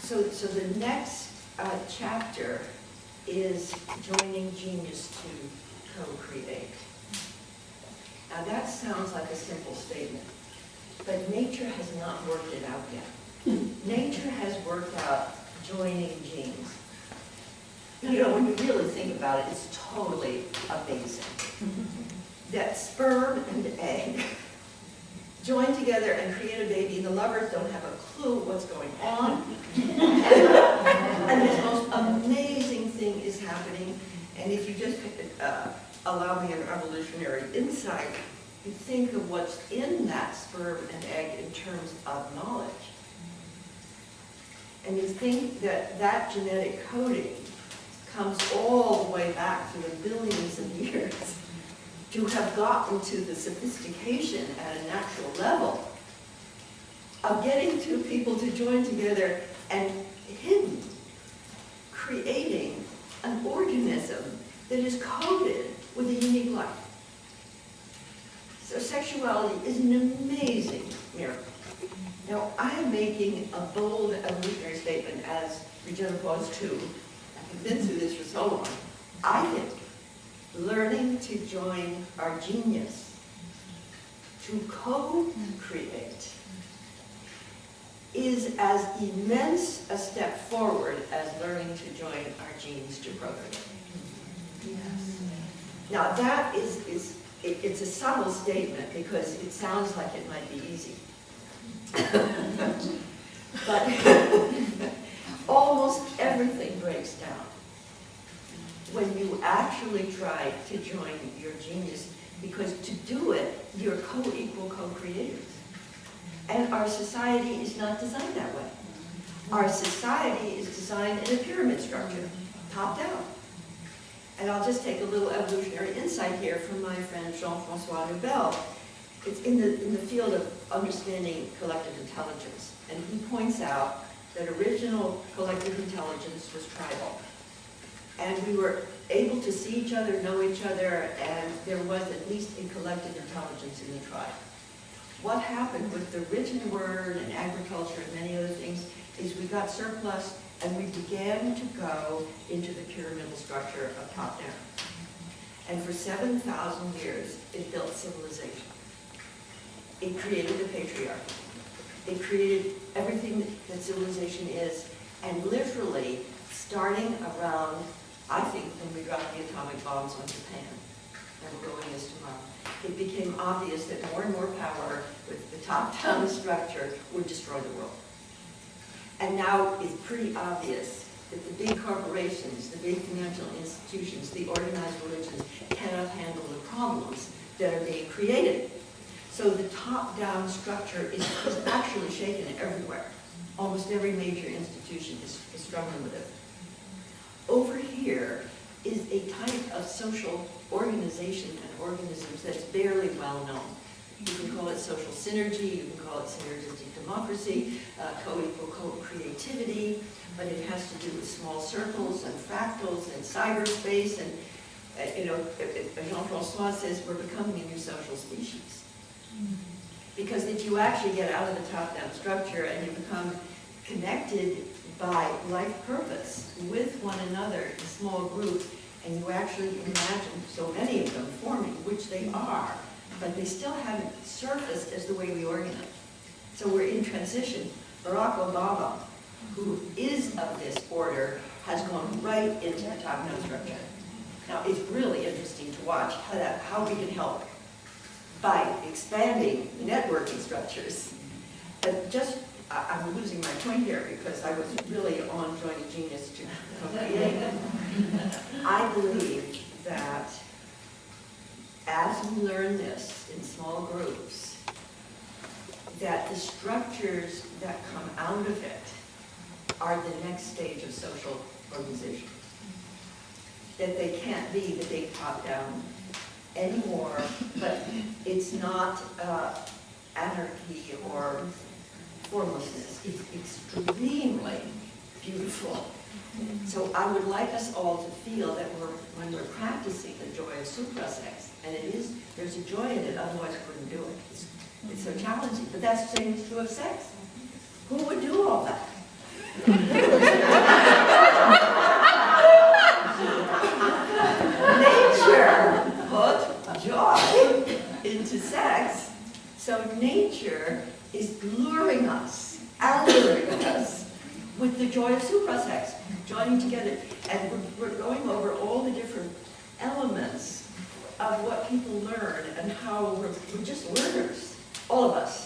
So the next chapter is joining genius to co-create. Now that sounds like a simple statement, but nature has not worked it out yet. Nature has worked out joining genes. You know, when you really think about it, it's totally amazing. That sperm and egg join together and create a baby. The lovers don't have a clue what's going on. And this most amazing thing is happening. And if you just allow me an evolutionary insight, you think of what's in that sperm and egg in terms of knowledge. And you think that that genetic coding comes all the way back to the billions of years to have gotten to the sophistication at a natural level of getting two people to join together and hidden, creating an organism that is coded with a unique life. So sexuality is an amazing miracle. Now, I am making a bold evolutionary statement, as Regina was too. I've been through this for so long. I think learning to join our genius to co-create is as immense a step forward as learning to join our genes to procreate. Yes. Now that it's a subtle statement because it sounds like it might be easy. But almost everything breaks down when you actually try to join your genius, because to do it, you're co-equal co-creators. And our society is not designed that way. Our society is designed in a pyramid structure, top down. And I'll just take a little evolutionary insight here from my friend Jean-François Noubel. It's in the field of understanding collective intelligence. And he points out that original collective intelligence was tribal. And we were able to see each other, know each other, and there was at least a collective intelligence in the tribe. What happened with the written word and agriculture and many other things is we got surplus and we began to go into the pyramidal structure of top down. And for 7,000 years, it built civilization. It created the patriarchy. It created everything that civilization is, and literally, starting around, I think, when we dropped the atomic bombs on Japan, and we're going this tomorrow, it became obvious that more and more power with the top-down structure would destroy the world. And now it's pretty obvious that the big corporations, the big financial institutions, the organized religions cannot handle the problems that are being created. So the top-down structure is actually shaken everywhere. Almost every major institution is struggling with it. Over here is a type of social organization and organisms that's barely well known. You can call it social synergy, you can call it synergistic democracy, co-equal co-creativity, but it has to do with small circles and fractals and cyberspace, and Jean-François says we're becoming a new social species. Because if you actually get out of the top-down structure and you become connected by life purpose with one another in small groups, and you actually imagine so many of them forming, which they are, but they still haven't surfaced as the way we organize. So we're in transition. Barack Obama, who is of this order, has gone right into the top-down structure. Now, it's really interesting to watch how we can help by expanding networking structures. But just, I'm losing my point here because I was really on joining genius to co-create. I believe that as we learn this in small groups, that the structures that come out of it are the next stage of social organization. That they can't be the big top-down anymore, but it's not anarchy or formlessness. It's extremely beautiful. So I would like us all to feel that when we're practicing the joy of suprasex, and there's a joy in it, otherwise we wouldn't do it. It's so challenging, but that's the same is true of sex. Who would do all that? Nature put joy into sex, so nature is luring us, alluring us with the joy of suprasex, joining together. And we're going over all the different elements of what people learn and how we're just learners, all of us.